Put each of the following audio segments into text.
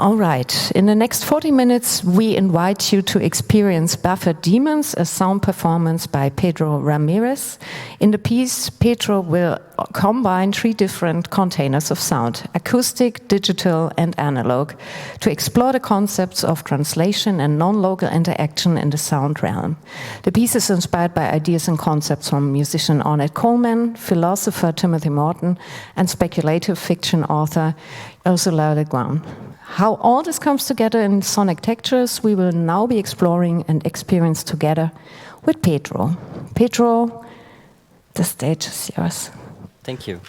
All right, in the next 40 minutes, we invite you to experience Buffered Daemons, a sound performance by Pedro Ramirez. In the piece, Pedro will combine 3 different containers of sound, acoustic, digital, and analog, to explore the concepts of translation and non-local interaction in the sound realm. The piece is inspired by ideas and concepts from musician Ornette Coleman, philosopher Timothy Morton, and speculative fiction author Ursula Le Guin. How all this comes together in sonic textures, we will now be exploring and experience together with Pedro. Pedro, the stage is yours. Thank you.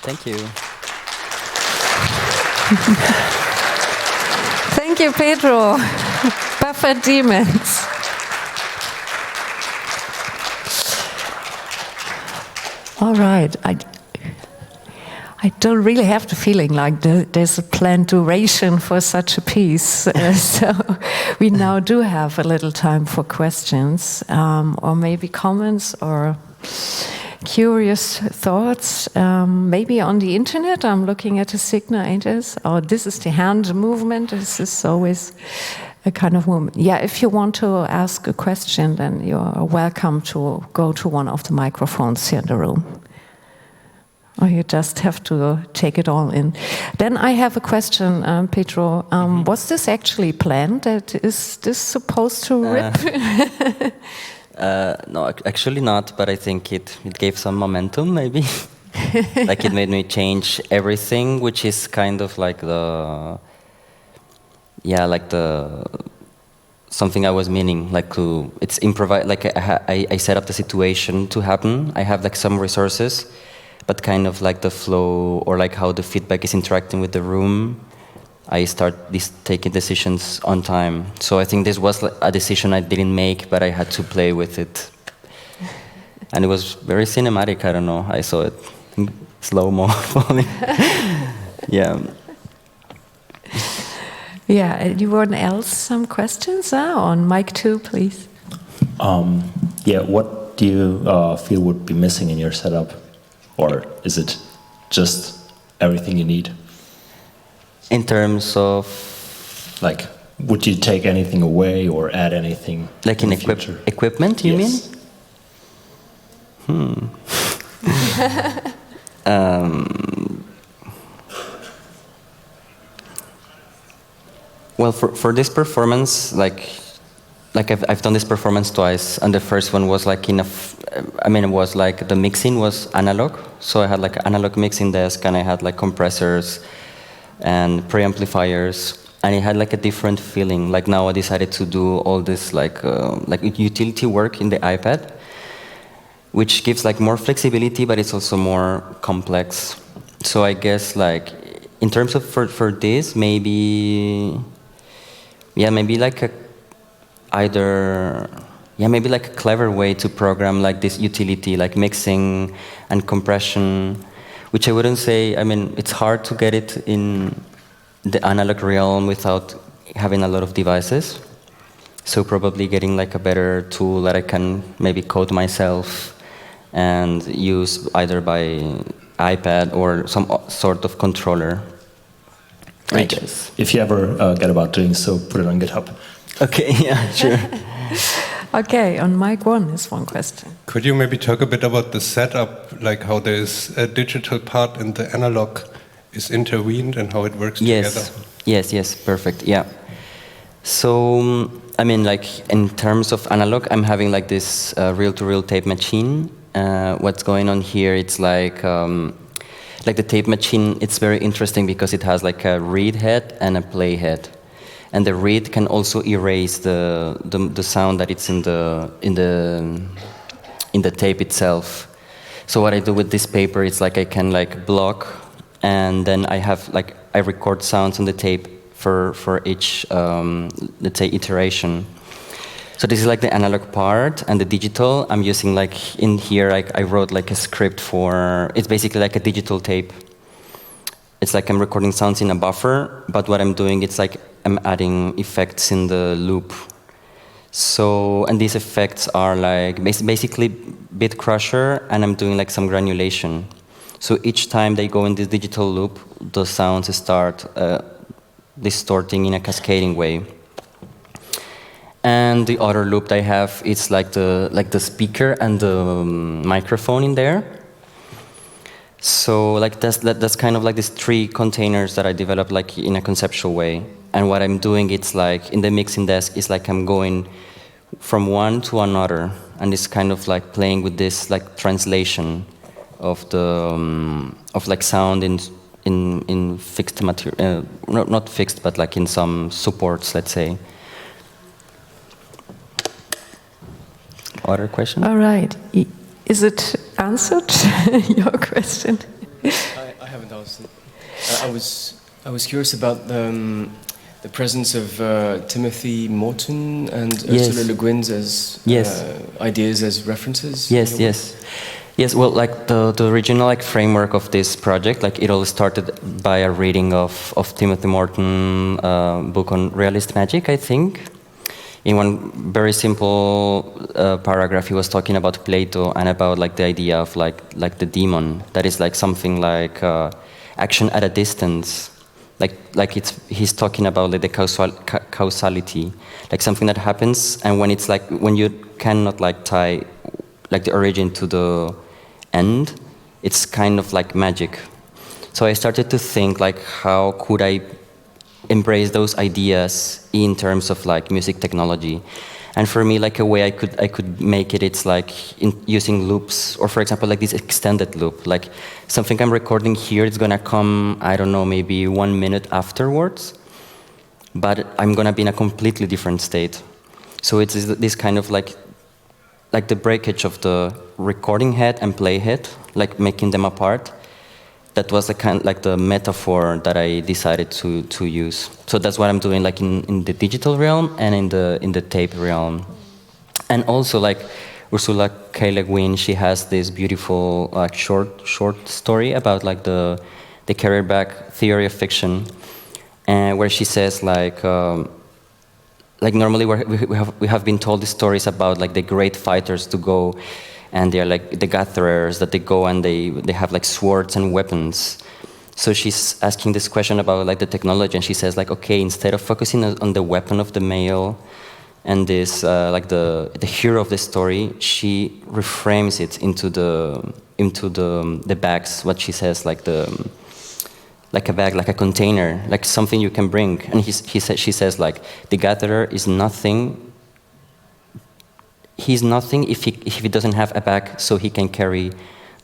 Thank you. Thank you, Pedro. Buffered Daemons. All right. I don't really have the feeling like there's a planned duration for such a piece. So we now do have a little time for questions, or maybe comments or curious thoughts. Maybe on the internet, I'm looking at a signal, ain't it? Oh, this is the hand movement. This is always a kind of movement. Yeah, if you want to ask a question, then you're welcome to go to one of the microphones here in the room. Or you just have to take it all in. Then I have a question, Pedro. Was this actually planned? Is this supposed to rip? No, actually not, but I think it gave some momentum, maybe. Like it made me change everything, which is kind of like something I was meaning, like it's improvise, like I set up the situation to happen. I have like some resources, but kind of like the flow or like how the feedback is interacting with the room, I start taking decisions on time. So I think this was a decision I didn't make, but I had to play with it. And it was very cinematic, I don't know. I saw it in slow-mo falling. Yeah. Yeah, anyone else some questions? On mic 2, please. Yeah, what do you feel would be missing in your setup? Or is it just everything you need? In terms of... Like, would you take anything away or add anything? Like in equipment, you mean? Well, for this performance, like I've done this performance twice, and the first one was like it was like the mixing was analog, so I had like an analog mixing desk, and I had like compressors and preamplifiers, and it had like a different feeling. Like now I decided to do all this like utility work in the iPad, which gives like more flexibility, but it's also more complex. So I guess like in terms of for this, maybe like maybe like a clever way to program like this utility, like mixing and compression, which I wouldn't say, I mean, it's hard to get it in the analog realm without having a lot of devices. So probably getting like a better tool that I can maybe code myself and use either by iPad or some sort of controller. Great. If you ever get about doing so, put it on GitHub. Okay, yeah, sure. Okay, on mic 1 is one question. Could you maybe talk a bit about the setup, like how there's a digital part and the analog is intertwined and how it works together? Yes, perfect, yeah. So, I mean, like in terms of analog, I'm having like this reel-to-reel tape machine. What's going on here, it's like the tape machine, it's very interesting because it has like a read head and a play head. And the read can also erase the sound that it's in the tape itself. So what I do with this paper is like I can like block, and then I have like I record sounds on the tape for each let's say iteration. So this is like the analog part, and the digital I'm using like in here I wrote like a script for, it's basically like a digital tape. It's like I'm recording sounds in a buffer, but what I'm doing, it's like I'm adding effects in the loop. So, and these effects are like basically bit crusher, and I'm doing like some granulation. So each time they go in this digital loop, the sounds start distorting in a cascading way. And the other loop I have, it's like the speaker and the microphone in there. So like that's kind of like these 3 containers that I developed like in a conceptual way. And what I'm doing, it's like in the mixing desk, it's like I'm going from one to another, and it's kind of like playing with this like translation of the of like sound in fixed material, not fixed, but like in some supports, let's say. Other question? All right. Is it answered, your question? I was curious about the presence of Timothy Morton and Ursula Le Guin's as ideas as references. Yes. Well, like the original like framework of this project, like it all started by a reading of Timothy Morton book on realist magic, I think. In one very simple paragraph, he was talking about Plato and about like the idea of like the demon, that is like something like action at a distance. Like he's talking about like the causality, like something that happens, and when it's like when you cannot like tie like the origin to the end, it's kind of like magic. So I started to think like how could I embrace those ideas in terms of like music technology. And for me, like a way I could make it, it's like using loops, or for example, like this extended loop, like something I'm recording here, it's gonna come, I don't know, maybe 1 minute afterwards, but I'm gonna be in a completely different state. So it's this kind of like the breakage of the recording head and play head, like making them apart. That was the kind, like the metaphor that I decided to use. So that's what I'm doing, like in the digital realm and in the tape realm. And also, like Ursula K. Le Guin, she has this beautiful like short story about like the carrier back theory of fiction, and where she says like normally we have been told these stories about like the great fighters to go. And they're like the gatherers that they go and they have like swords and weapons. So she's asking this question about like the technology, and she says like, okay, instead of focusing on the weapon of the male and this like the hero of the story, she reframes it into the bags. What she says, like a bag, like a container, like something you can bring. And she says like the gatherer is nothing. He's nothing if he doesn't have a bag, so he can carry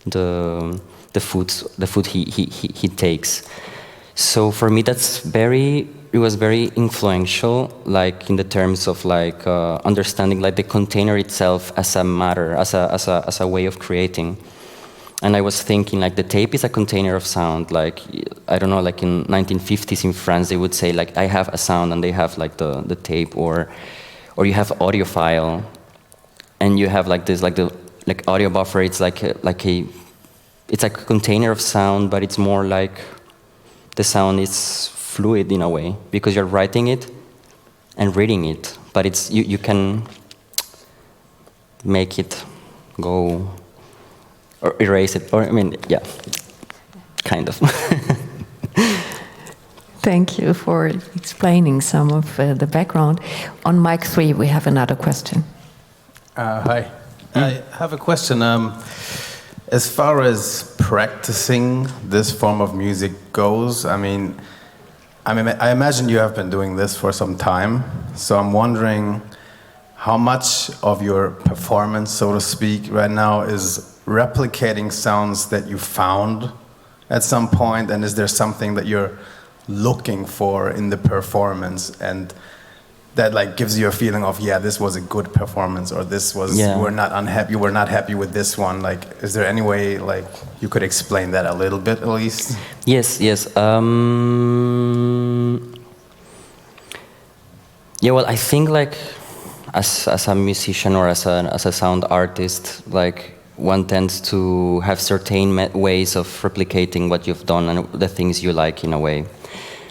the food he takes. So for me, it was very influential, like in the terms of like understanding like the container itself as a matter, as a way of creating. And I was thinking like the tape is a container of sound. Like I don't know, like in 1950s in France, they would say like I have a sound, and they have like the tape, or you have audiophile. And you have like this, like the audio buffer. It's it's like a container of sound, but it's more like the sound is fluid in a way because you're writing it and reading it. But it's you can make it go or erase it, or I mean, yeah, kind of. Thank you for explaining some of the background. On mic 3, we have another question. Hi. I have a question. As far as practicing this form of music goes, I imagine you have been doing this for some time. So I'm wondering how much of your performance, so to speak, right now is replicating sounds that you found at some point, and is there something that you're looking for in the performance and that like gives you a feeling of, yeah, this was a good performance, or this was, you were not happy with this one. Like, is there any way like you could explain that a little bit at least? Yes. Yeah, well, I think like as a musician or as a sound artist, like one tends to have certain ways of replicating what you've done and the things you like in a way.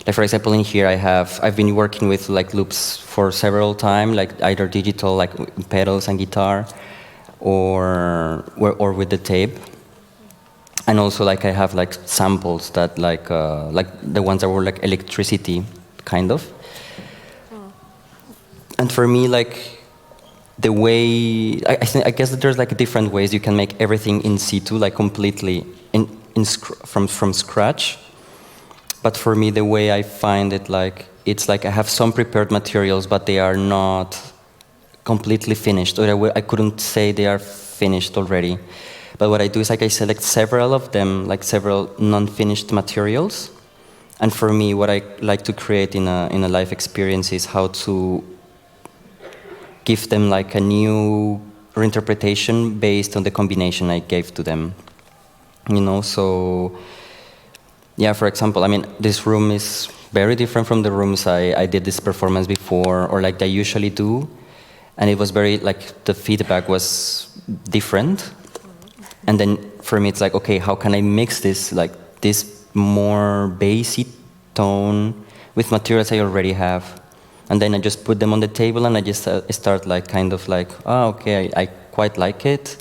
Like for example, in here I've been working with like loops for several times, like either digital, like pedals and guitar, or with the tape. And also like I have like samples that like the ones that were like electricity, kind of. And for me, like the way I guess that there's like different ways you can make everything in situ, like completely from scratch. But for me, the way I find it, like it's like I have some prepared materials, but they are not completely finished, or I couldn't say they are finished already. But what I do is like I select several of them, like several non-finished materials. And for me, what I like to create in a live experience is how to give them like a new reinterpretation based on the combination I gave to them. You know, so yeah, for example, I mean, this room is very different from the rooms I did this performance before, or like I usually do. And it was very, like, the feedback was different. And then for me, it's like, okay, how can I mix this, like, this more bassy tone with materials I already have? And then I just put them on the table and I just start, like, kind of like, oh, okay, I quite like it.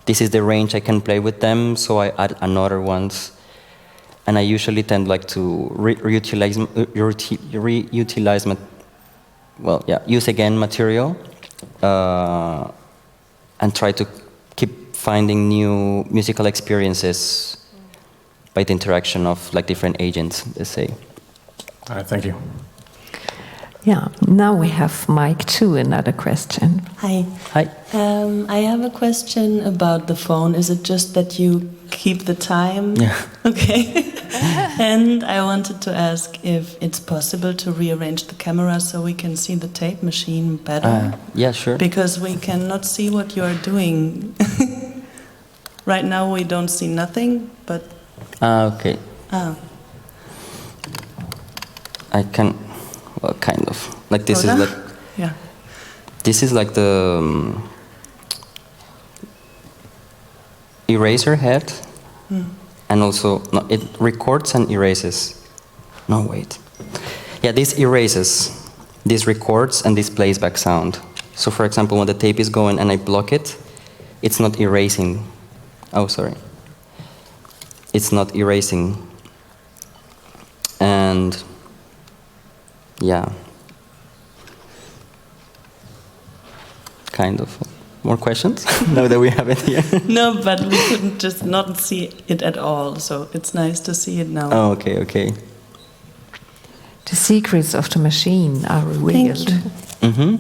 This is the range I can play with them, so I add another ones. And I usually tend, like, to use again material and try to keep finding new musical experiences by the interaction of, like, different agents, let's say. All right, thank you. Yeah, now we have Mike too, another question. Hi. Hi. I have a question about the phone. Is it just that you keep the time? Yeah. Okay. And I wanted to ask if it's possible to rearrange the camera so we can see the tape machine better. Yeah, sure. Because we cannot see what you are doing. Right now we don't see nothing, but... Okay. Ah. I can, well, kind of. Like, this is like... Yeah. This is like the eraser head, and also, no, it records and erases. No, wait. Yeah, this erases, this records, and this plays back sound. So, for example, when the tape is going and I block it, it's not erasing. Oh, sorry. It's not erasing. And, yeah. Kind of. More questions? Now that we have it here. No, but we couldn't just not see it at all, so it's nice to see it now. Oh, okay, okay. The secrets of the machine are revealed. Thank you.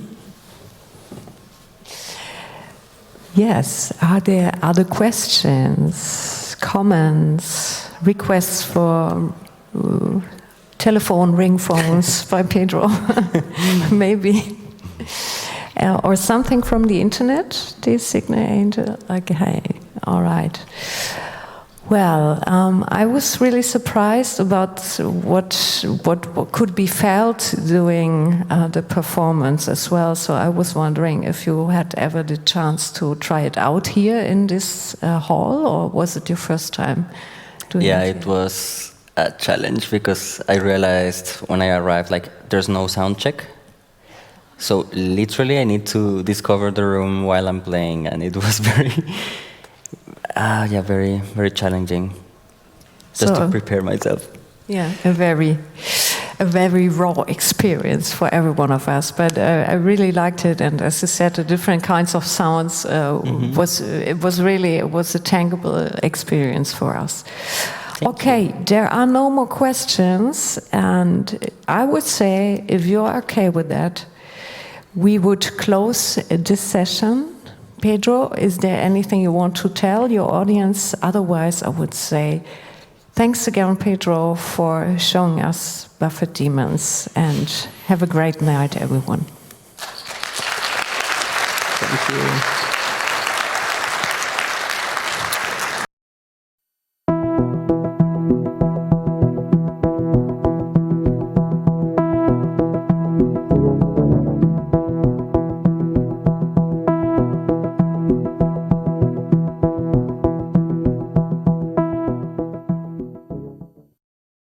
Yes, are there other questions, comments, requests for telephone ring phones by Pedro? Maybe. Or something from the internet, angel. Okay, all right. Well, I was really surprised about what could be felt during the performance as well. So I was wondering if you had ever the chance to try it out here in this hall, or was it your first time doing it? Yeah, it was a challenge because I realized when I arrived, like, there's no sound check. So literally I need to discover the room while I'm playing, and it was very, very, very challenging just to prepare myself. Yeah, a very raw experience for every one of us. But I really liked it, and as I said, the different kinds of sounds was a tangible experience for us. Okay, there are no more questions, and I would say, if you're okay with that, we would close this session. Pedro, is there anything you want to tell your audience? Otherwise, I would say thanks again, Pedro, for showing us Buffered Daemons, and have a great night, everyone. Thank you.